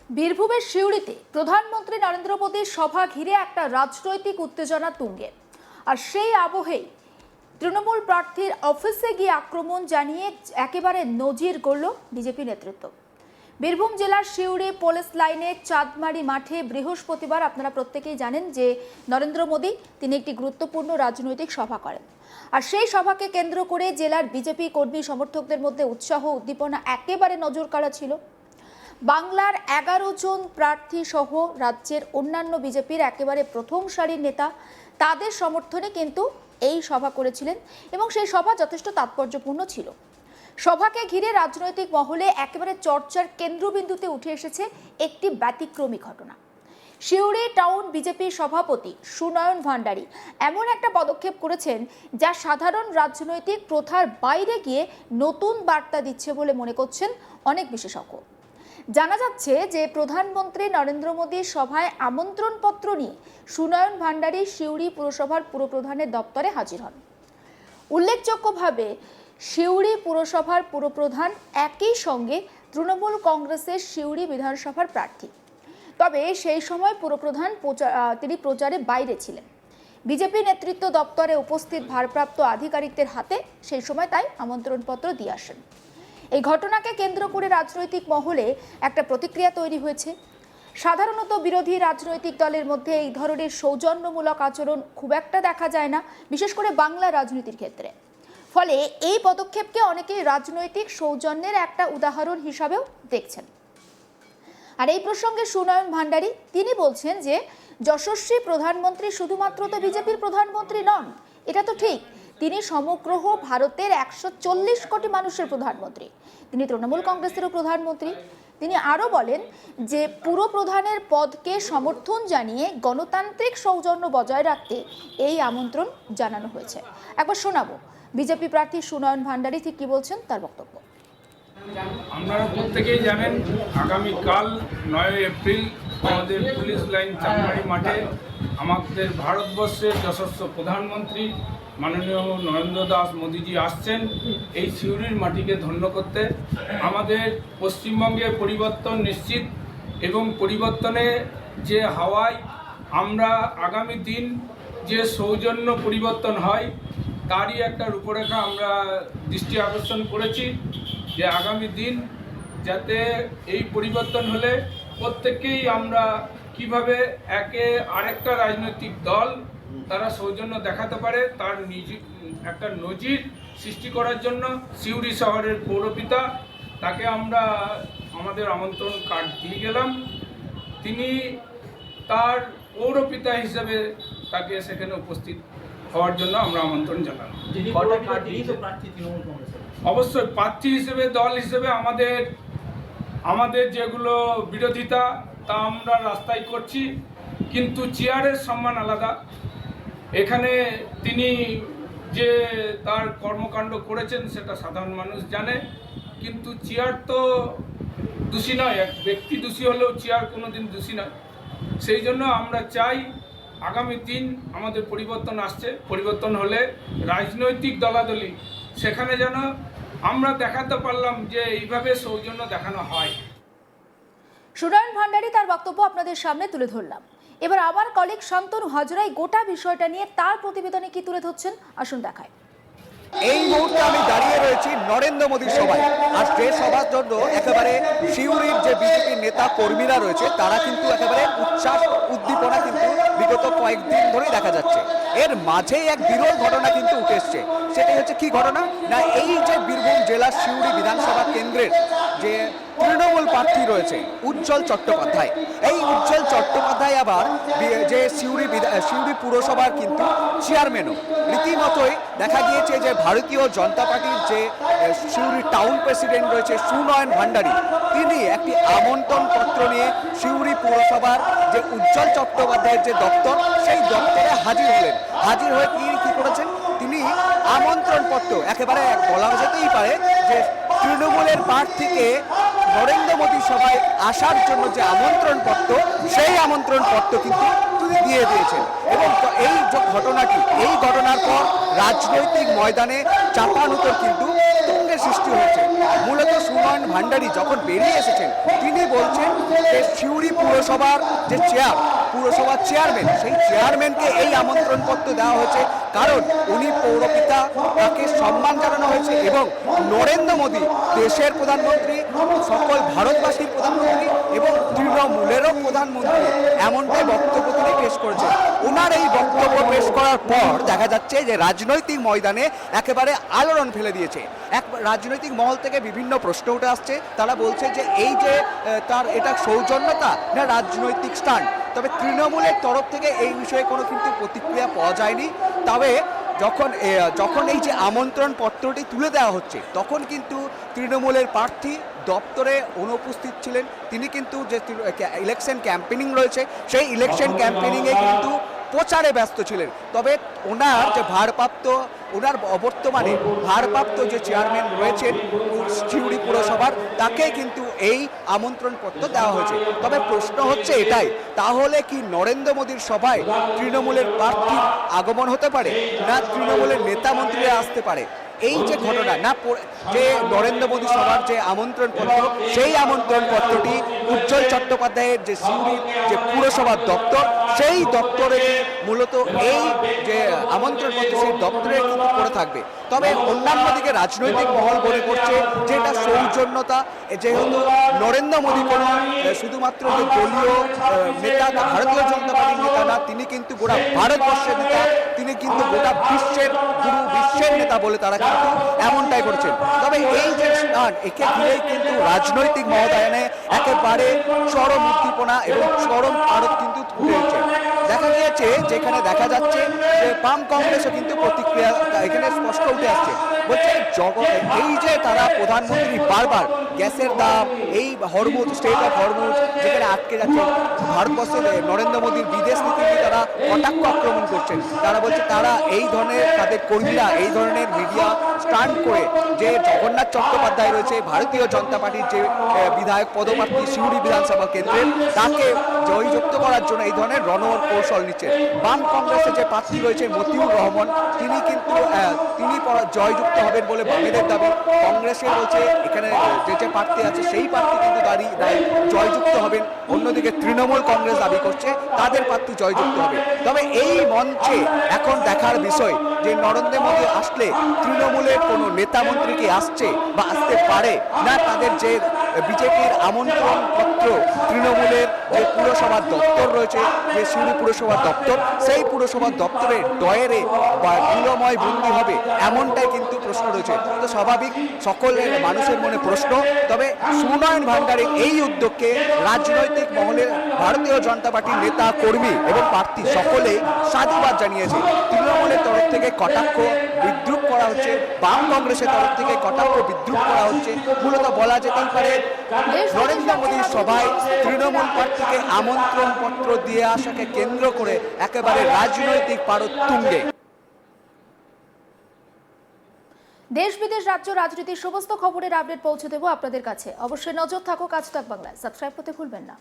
বীরভূমের সিউড়িতে প্রধানমন্ত্রী নরেন্দ্র মোদীর সভা ঘিরে একটা রাজনৈতিক উত্তেজনা তুঙ্গে। আর সেই আবহেই তৃণমূল প্রার্থীর অফিসে গিয়ে আক্রমণ জানিয়ে একেবারে নজির গড়ল বিজেপি নেতৃত্ব। বীরভূম জেলার সিউড়ি পুলিশ লাইনের চাঁদমারি মাঠে বৃহস্পতিবার আপনারা প্রত্যেকেই জানেন যে নরেন্দ্র মোদী তিনি একটি গুরুত্বপূর্ণ রাজনৈতিক সভা করেন। আর সেই সভাকে কেন্দ্র করে জেলার বিজেপি কর্মী সমর্থকদের মধ্যে উৎসাহ উদ্দীপনা একেবারে নজর কাড়া ছিল। বাংলার 11 জন প্রার্থী সহ রাজ্যের অন্যান্য বিজেপির একেবারে প্রথম সারির নেতা তাদের সমর্থনে কিন্তু এই সভা করেছিলেন এবং সেই সভা যথেষ্ট তাৎপর্যপূর্ণ ছিল। সভাকে ঘিরে রাজনৈতিক মহলে একেবারে চর্চার কেন্দ্রবিন্দুতে উঠে এসেছে একটি ব্যতিক্রমী ঘটনা। সিউড়ি টাউন বিজেপির সভাপতি সুনয়ন ভান্ডারী এমন একটা পদক্ষেপ করেছেন যা সাধারণ রাজনৈতিক প্রথার বাইরে গিয়ে নতুন বার্তা দিচ্ছে বলে মনে করছেন অনেক বিশেষজ্ঞ। জানা যাচ্ছে যে প্রধানমন্ত্রী নরেন্দ্র মোদীর সভায় আমন্ত্রণপত্র নিয়ে সুনয়ন ভান্ডারী সিউড়ি পুরসভার পুরপ্রধানের দপ্তরে হাজির হন। উল্লেখযোগ্যভাবে সিউড়ি পুরসভার পুরপ্রধান একই সঙ্গে তৃণমূল কংগ্রেসের সিউড়ি বিধানসভার প্রার্থী। তবে সেই সময় পুরপ্রধান তিনি প্রচারে বাইরে ছিলেন। বিজেপি নেতৃত্ব দপ্তরে উপস্থিত ভারপ্রাপ্ত আধিকারিকদের হাতে সেই সময় তাই আমন্ত্রণপত্র দিয়ে আসেন। এই ঘটনাকে কেন্দ্র করে রাজনৈতিক মহলে একটা প্রতিক্রিয়া তৈরি হয়েছে। সাধারণত বিরোধী রাজনৈতিক দলের মধ্যে এই ধরনের সৌজন্যমূলক আচরণ খুব একটা দেখা যায় না, বিশেষ করে বাংলা রাজনীতির ক্ষেত্রে। ফলে এই পদক্ষেপকে অনেকেই রাজনৈতিক সৌজন্যের একটা উদাহরণ হিসাবেও দেখছেন। আর এই প্রসঙ্গে সুনয়ন ভান্ডারী তিনি বলছেন যে যশস্বী প্রধানমন্ত্রী শুধুমাত্র তো বিজেপির প্রধানমন্ত্রী নন, এটা তো ঠিক, তিনি সমগ্র ভারতের 140 কোটি মানুষের প্রধানমন্ত্রী, তিনি তৃণমূল কংগ্রেসেরও প্রধানমন্ত্রী। তিনি আরও বলেন যে পুরপ্রধানের পদকে সমর্থন জানিয়ে গণতান্ত্রিক সৌজন্য বজায় রাখতে এই আমন্ত্রণ জানানো হয়েছে। একবার শোনাবো বিজেপি প্রার্থী সুনয়ন ভান্ডারী ঠিক কি বলছেন তার বক্তব্য। আপনারা প্রত্যেকেই জানেন আগামীকাল 9 এপ্রিল আমাদের পুলিশ লাইন চাঁদমারি মাঠে আমাদের ভারতবর্ষের যশস্বী প্রধানমন্ত্রী মাননীয় নরেন্দ্র দাস মোদীজি আসছেন এই সিউড়ির মাটিকে ধন্য করতে। আমাদের পশ্চিমবঙ্গে পরিবর্তন নিশ্চিত এবং পরিবর্তনে যে হাওয়ায় আমরা আগামী দিন যে সৌজন্য পরিবর্তন হয় তারই একটা রূপরেখা আমরা দৃষ্টি আকর্ষণ করেছি যে আগামী দিন যাতে এই পরিবর্তন হলে প্রত্যেকেই আমরা কিভাবে একে আরেকটা রাজনৈতিক দল তারা সৌজন্য দেখাতে পারে তার একটা নজির সৃষ্টি করার জন্য সিউড়ি শহরের পৌরপিতা তাকে আমরা আমাদের আমন্ত্রণ কার্ড দিয়ে গেলাম। তিনি তার পৌরপিতা হিসেবে তাকে সেখানে উপস্থিত হওয়ার জন্য আমরা আমন্ত্রণ জানালাম। অবশ্যই প্রার্থী হিসেবে দল হিসেবে আমাদের যেগুলো বিরোধিতা তা আমরা রাস্তায় করছি, কিন্তু চেয়ারের সম্মান আলাদা। এখানে তিনি যে তার কর্মকাণ্ড করেছেন সেটা সাধারণ মানুষ জানে, কিন্তু চেয়ার তো দোষী নয়, এক ব্যক্তি দোষী হলেও চেয়ার কোনোদিন দোষী নয়। সেই জন্য আমরা চাই আগামী দিন আমাদের পরিবর্তন আসছে, পরিবর্তন হলে রাজনৈতিক দলাদলি সেখানে যেন আমরা দেখাতে পারলাম যে এইভাবে সৌজন্য দেখানো হয়। সুনয়ন ভান্ডারী তার বক্তব্য আপনাদের সামনে তুলে ধরলাম। এবার আবার কলিগ শান্তনু হাজরাই গোটা বিষয়টা নিয়ে তার প্রতিবেদনে কি তুলে ধরছেন আসুন দেখায়। এই মুহূর্তে আমি দাঁড়িয়ে রয়েছি নরেন্দ্র মোদীর সভায়। আর যে সভার জন্য একেবারে সিউড়ির যে বিজেপি নেতা কর্মীরা রয়েছে তারা কিন্তু একেবারে উচ্ছ্বাস উদ্দীপনা কিন্তু বিগত কয়েকদিন ধরেই দেখা যাচ্ছে। এর মাঝেই এক বিরল ঘটনা কিন্তু উঠে এসছে। সেটাই হচ্ছে কি ঘটনা না, এই যে বীরভূম জেলার সিউড়ি বিধানসভা কেন্দ্রের যে তৃণমূল প্রার্থী রয়েছে উজ্জ্বল চট্টোপাধ্যায়, এই উজ্জ্বল চট্টোপাধ্যায় আবার যে সিউড়ি পুরসভার কিন্তু চেয়ারম্যানও। রীতিমতোই দেখা গিয়েছে যে ভারতীয় জনতা পার্টির যে সিউড়ি টাউন প্রেসিডেন্ট রয়েছে সুনয়ন ভান্ডারী, তিনি একটি আমন্ত্রণ পত্র নিয়ে সিউড়ি পুরসভার যে উজ্জ্বল চট্টোপাধ্যায়ের যে দপ্তর সেই দপ্তরে হাজির হলেন। হাজির হয়ে কি করেছেন, তিনি আমন্ত্রণ পত্র একেবারে বলা যেতেই পারে যে তৃণমূলের প্রার্থীকে নরেন্দ্র মোদী সভায় আসার জন্য যে আমন্ত্রণ পত্র সেই আমন্ত্রণ পত্র কিন্তু তিনি দিয়ে দিয়েছেন। এবং এই যে ঘটনাটি, এই ঘটনার পর রাজনৈতিক ময়দানে চাপানুতর কিন্তু তুঙ্গে চাপের সৃষ্টি হয়েছে। মূলত সুমন ভান্ডারী যখন বেরিয়ে এসেছেন তিনি বলছেন যে সিউড়ি পুরসভার যে পুরসভার চেয়ারম্যান, সেই চেয়ারম্যানকে এই আমন্ত্রণপত্র দেওয়া হয়েছে কারণ উনি পৌরপিতা, তাকে সম্মান জানানো হয়েছে এবং নরেন্দ্র মোদী দেশের প্রধানমন্ত্রী, সকল ভারতবাসীর প্রধানমন্ত্রী এবং তৃণমূলেরও প্রধানমন্ত্রী, এমনটাই বক্তব্য তিনি পেশ করেছেন। ওনার এই বক্তব্য পেশ করার পর দেখা যাচ্ছে যে রাজনৈতিক ময়দানে একেবারে আলোড়ন ফেলে দিয়েছে। এক রাজনৈতিক মহল থেকে বিভিন্ন প্রশ্ন উঠে আসছে। তারা বলছে যে এই যে তার এটা সৌজন্যতা না রাজনৈতিক স্টান্ট। তবে তৃণমূলের তরফ থেকে এই বিষয়ে কোনো কিন্তু প্রতিক্রিয়া পাওয়া যায়নি। তবে যখন এই যে আমন্ত্রণ পত্রটি তুলে দেওয়া হচ্ছে তখন কিন্তু তৃণমূলের প্রার্থী দপ্তরে অনুপস্থিত ছিলেন। তিনি কিন্তু যে ইলেকশন ক্যাম্পেনিং রয়েছে সেই ইলেকশন ক্যাম্পেনিংয়ে কিন্তু প্রচারে ব্যস্ত ছিলেন। তবে ওনার বর্তমানে ভারপ্রাপ্ত যে চেয়ারম্যান রয়েছেন সিউড়ি পুরসভার, তাকে কিন্তু এই আমন্ত্রণপত্র দেওয়া হয়েছে। তবে প্রশ্ন হচ্ছে এটাই, তাহলে কি নরেন্দ্র মোদীর সভায় তৃণমূলের প্রার্থীর আগমন হতে পারে, না তৃণমূলের নেতা মন্ত্রীরা আসতে পারে? এই যে ঘটনা না, যে নরেন্দ্র মোদী সভার যে আমন্ত্রণপত্র, সেই আমন্ত্রণপত্রটি উজ্জ্বল চট্টোপাধ্যায়ের যে সিউড়ির যে পুরসভার দপ্তর, সেই দপ্তরে মূলত এই যে আমন্ত্রণপত্র সেই দপ্তরে কিন্তু পড়ে থাকবে। তবে অন্যান্য দিকে রাজনৈতিক মহল মনে করছে যে এটা সৌজন্যতা, যেহেতু নরেন্দ্র মোদী কোনো শুধুমাত্র যে দলীয় নেতা, ভারতীয় জনতা পার্টির নেতা না, তিনি কিন্তু গোটা ভারতবর্ষের নেতা, তিনি কিন্তু গোটা বিশ্বের গুরু, বিশ্বের নেতা বলে তারা কিন্তু এমনটাই করছেন। তবে এই যে স্থান, একে ঘিরেই কিন্তু রাজনৈতিক মহোদয়নে একেবারে চরম উদ্দীপনা এবং চরম আরোপ কিন্তু তুলে হচ্ছে। দেখা গিয়েছে যেখানে দেখা যাচ্ছে যে বাম কংগ্রেসও কিন্তু প্রতিক্রিয়া এখানে স্পষ্ট উঠে আসছে। বলছে এই যে তারা প্রধানমন্ত্রী বারবার গ্যাসের দাম, এই হরমুজ, স্টেট অফ হরমুজ যেখানে আটকে যাচ্ছে, ভারতবর্ষের নরেন্দ্র মোদীর বিদেশ নীতি নিয়ে তারা কটাক্ষ আক্রমণ করছেন। তারা বলছে তারা এই ধরনের, তাদের কর্মীরা এই ধরনের মিডিয়া স্টান্ট করে যে জগন্নাথ চট্টোপাধ্যায় রয়েছে ভারতীয় জনতা পার্টির যে বিধায়ক পদপ্রার্থী সিউড়ি বিধানসভা কেন্দ্রের, তাকে জয়যুক্ত করার জন্য এই ধরনের কৌশল নিচ্ছে। বাম কংগ্রেসের যে প্রার্থী রয়েছে মতিউর রহমান, তিনি কিন্তু তিনি জয়যুক্ত হবেন বলে বামেদের দাবি। কংগ্রেসের বলছে এখানে যে প্রার্থী আছে সেই প্রার্থী কিন্তু জয়যুক্ত হবেন। অন্যদিকে তৃণমূল কংগ্রেস দাবি করছে তাদের প্রার্থী জয়যুক্ত হবে। তবে এই মঞ্চে এখন দেখার বিষয় যে নরেন্দ্র মোদী আসলে তৃণমূলের কোনো নেতা মন্ত্রী কি আসছে বা আসতে পারে, না তাদের যে বিজেপির আমন্ত্রণ পত্র তৃণমূলের যে পুরসভার দপ্তর রয়েছে, যে সিউড়ি পুরসভার দপ্তর, সেই পুরসভার দপ্তরের ডয়েরে বা ধুলোময় বন্দী হবে, এমনটাই কিন্তু প্রশ্ন রয়েছে। তো স্বাভাবিক সকলের মানুষের মনে প্রশ্ন। তবে সুনয়ন ভান্ডারীর এই উদ্যোগকে রাজনৈতিক মহলের ভারতীয় জনতা পার্টির নেতা, কর্মী এবং প্রার্থী সকলেই সাধুবাদ জানিয়েছে। তৃণমূলের তরফ থেকে কটাক্ষ বিদ্রুপ করা হচ্ছে, বাম কংগ্রেসের তরফ থেকে কটাক্ষ বিদ্রুপ করা হচ্ছে। মূলত বলা যেতেই পারে নরেন্দ্র মোদীর সভায় তৃণমূল প্রার্থীকে আমন্ত্রণ পত্র দিয়ে আসাকে কেন্দ্র করে একেবারে রাজনৈতিক পারদ তুঙ্গে। দেশ বিদেশ রাজ্য রাজনীতির সমস্ত খবরের আপডেট পৌঁছে দেবো আপনাদের কাছে। অবশ্যই নজর থাকুক আজ তাক বাংলায়। সাবস্ক্রাইব করতে ভুলবেন না।